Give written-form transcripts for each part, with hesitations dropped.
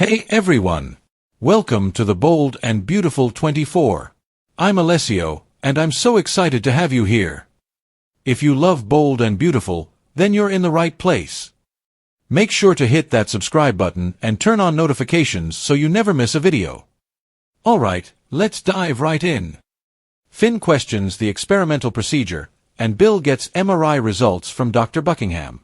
Hey everyone! Welcome to the Bold and Beautiful 24. I'm Alessio, and I'm so excited to have you here. If you love Bold and Beautiful, then you're in the right place. Make sure to hit that subscribe button and turn on notifications so you never miss a video. Alright, let's dive right in. Finn questions the experimental procedure, and Bill gets MRI results from Dr. Buckingham.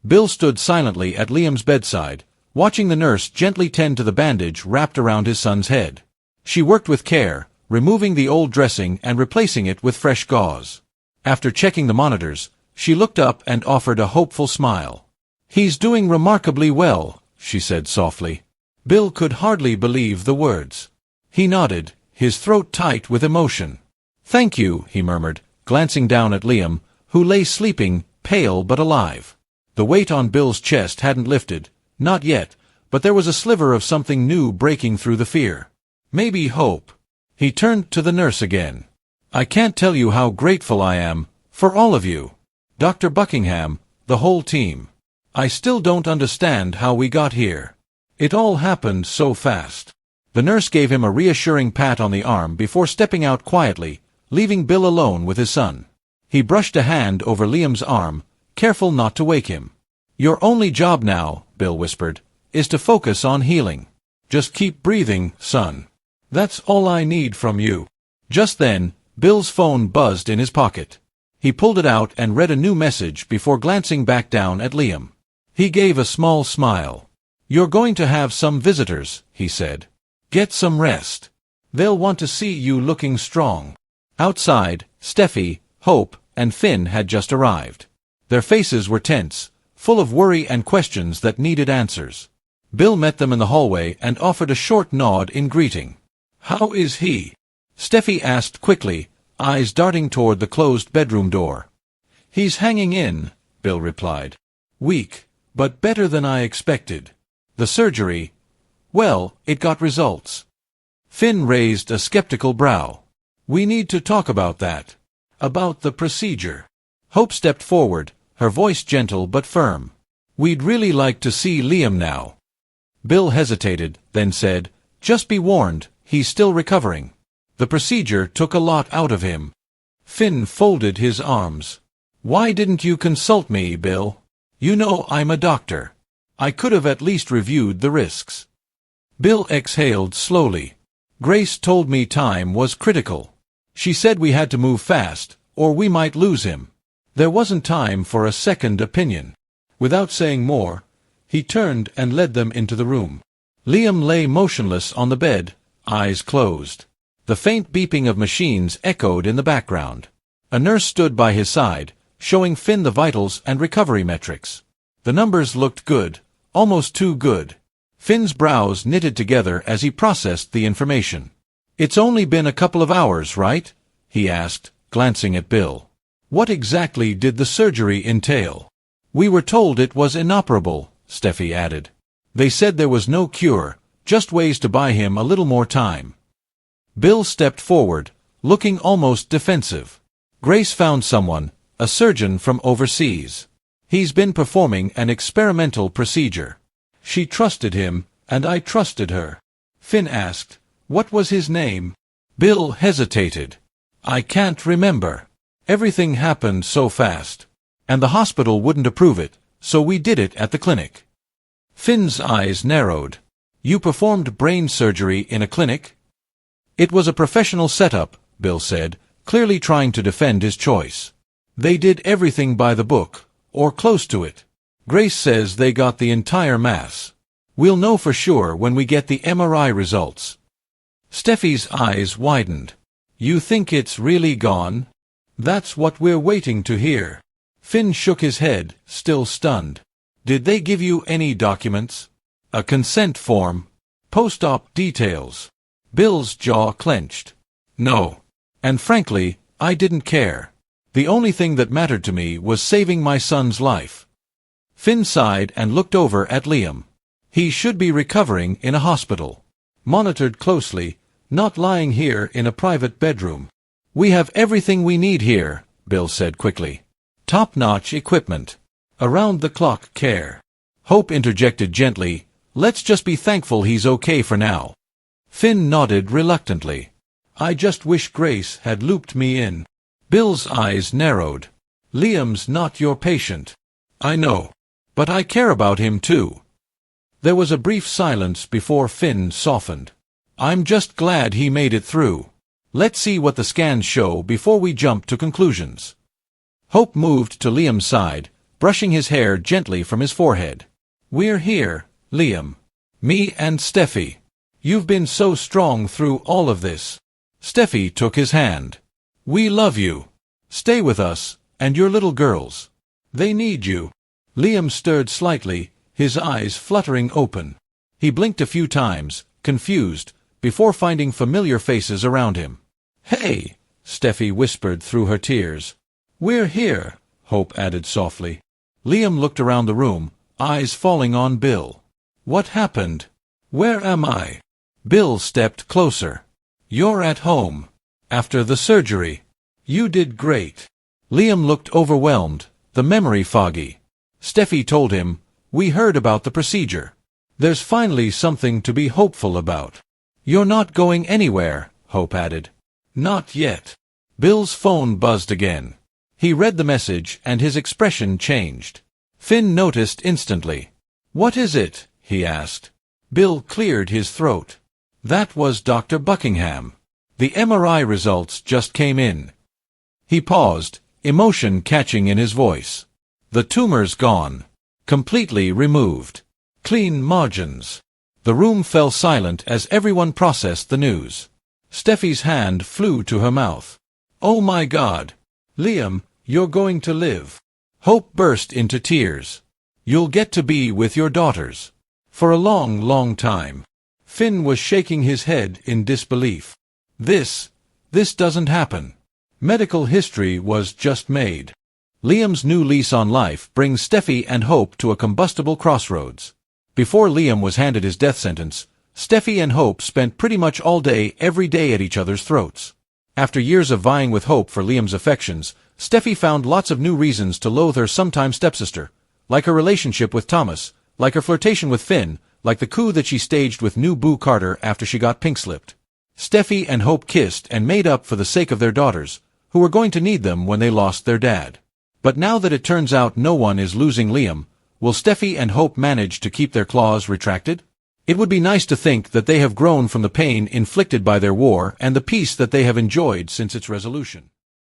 Bill stood silently at Liam's bedside, watching the nurse gently tend to the bandage wrapped around his son's head. She worked with care, removing the old dressing and replacing it with fresh gauze. After checking the monitors, she looked up and offered a hopeful smile. "He's doing remarkably well," she said softly. Bill could hardly believe the words. He nodded, his throat tight with emotion. "Thank you," he murmured, glancing down at Liam, who lay sleeping, pale but alive. The weight on Bill's chest hadn't lifted. Not yet, but there was a sliver of something new breaking through the fear. Maybe hope. He turned to the nurse again. "I can't tell you how grateful I am, for all of you. Dr. Buckingham, the whole team. I still don't understand how we got here. It all happened so fast." The nurse gave him a reassuring pat on the arm before stepping out quietly, leaving Bill alone with his son. He brushed a hand over Liam's arm, careful not to wake him. "Your only job now," Bill whispered, "is to focus on healing. Just keep breathing, son. That's all I need from you." Just then, Bill's phone buzzed in his pocket. He pulled it out and read a new message before glancing back down at Liam. He gave a small smile. "You're going to have some visitors," he said. "Get some rest. They'll want to see you looking strong." Outside, Steffi, Hope, and Finn had just arrived. Their faces were tense, full of worry and questions that needed answers. Bill met them in the hallway and offered a short nod in greeting. "How is he?" Steffi asked quickly, eyes darting toward the closed bedroom door. "He's hanging in," Bill replied. "Weak, but better than I expected. The surgery, well, it got results." Finn raised a skeptical brow. "We need to talk about that. About the procedure." Hope stepped forward, her voice gentle but firm. "We'd really like to see Liam now." Bill hesitated, then said, "Just be warned, he's still recovering. The procedure took a lot out of him." Finn folded his arms. "Why didn't you consult me, Bill? You know I'm a doctor. I could have at least reviewed the risks." Bill exhaled slowly. "Grace told me time was critical. She said we had to move fast, or we might lose him. There wasn't time for a second opinion." Without saying more, he turned and led them into the room. Liam lay motionless on the bed, eyes closed. The faint beeping of machines echoed in the background. A nurse stood by his side, showing Finn the vitals and recovery metrics. The numbers looked good, almost too good. Finn's brows knitted together as he processed the information. "It's only been a couple of hours, right?" he asked, glancing at Bill. "What exactly did the surgery entail?" "We were told it was inoperable," Steffi added. "They said there was no cure, just ways to buy him a little more time." Bill stepped forward, looking almost defensive. "Grace found someone, a surgeon from overseas. He's been performing an experimental procedure. She trusted him, and I trusted her." Finn asked, "What was his name?" Bill hesitated. "I can't remember. Everything happened so fast. And the hospital wouldn't approve it, so we did it at the clinic." Finn's eyes narrowed. "You performed brain surgery in a clinic?" "It was a professional setup," Bill said, clearly trying to defend his choice. "They did everything by the book, or close to it. Grace says they got the entire mass. We'll know for sure when we get the MRI results." Steffi's eyes widened. "You think it's really gone?" "That's what we're waiting to hear." Finn shook his head, still stunned. "Did they give you any documents? A consent form? Post-op details?" Bill's jaw clenched. "No. And frankly, I didn't care. The only thing that mattered to me was saving my son's life." Finn sighed and looked over at Liam. He should be recovering in a hospital. Monitored closely, not lying here in a private bedroom. "We have everything we need here," Bill said quickly. "Top-notch equipment. Around-the-clock care." Hope interjected gently, Let's just be thankful he's okay for now. Finn nodded reluctantly. I just wish Grace had looped me in. Bill's eyes narrowed. Liam's not your patient. I know. But I care about him too. There was a brief silence before Finn softened. I'm just glad he made it through. Let's see what the scans show before we jump to conclusions. Hope moved to Liam's side, brushing his hair gently from his forehead. We're here, Liam. Me and Steffi. You've been so strong through all of this. Steffi took his hand. We love you. Stay with us, and your little girls. They need you. Liam stirred slightly, his eyes fluttering open. He blinked a few times, confused, before finding familiar faces around him. Hey, Steffi whispered through her tears. We're here, Hope added softly. Liam looked around the room, eyes falling on Bill. What happened? Where am I? Bill stepped closer. You're at home. After the surgery. You did great. Liam looked overwhelmed, the memory foggy. Steffi told him, we heard about the procedure. There's finally something to be hopeful about. You're not going anywhere, Hope added. Not yet. Bill's phone buzzed again. He read the message and his expression changed. Finn noticed instantly. What is it? He asked. Bill cleared his throat. That was Dr. Buckingham. The MRI results just came in. He paused, emotion catching in his voice. The tumor's gone. Completely removed. Clean margins. The room fell silent as everyone processed the news. Steffi's hand flew to her mouth. Oh my God! Liam, you're going to live. Hope burst into tears. You'll get to be with your daughters. For a long, long time. Finn was shaking his head in disbelief. This doesn't happen. Medical history was just made. Liam's new lease on life brings Steffi and Hope to a combustible crossroads. Before Liam was handed his death sentence, Steffi and Hope spent pretty much all day every day at each other's throats. After years of vying with Hope for Liam's affections, Steffi found lots of new reasons to loathe her sometime stepsister, like her relationship with Thomas, like her flirtation with Finn, like the coup that she staged with new Boo Carter after she got pink-slipped. Steffi and Hope kissed and made up for the sake of their daughters, who were going to need them when they lost their dad. But now that it turns out no one is losing Liam, will Steffi and Hope manage to keep their claws retracted? It would be nice to think that they have grown from the pain inflicted by their war and the peace that they have enjoyed since its resolution.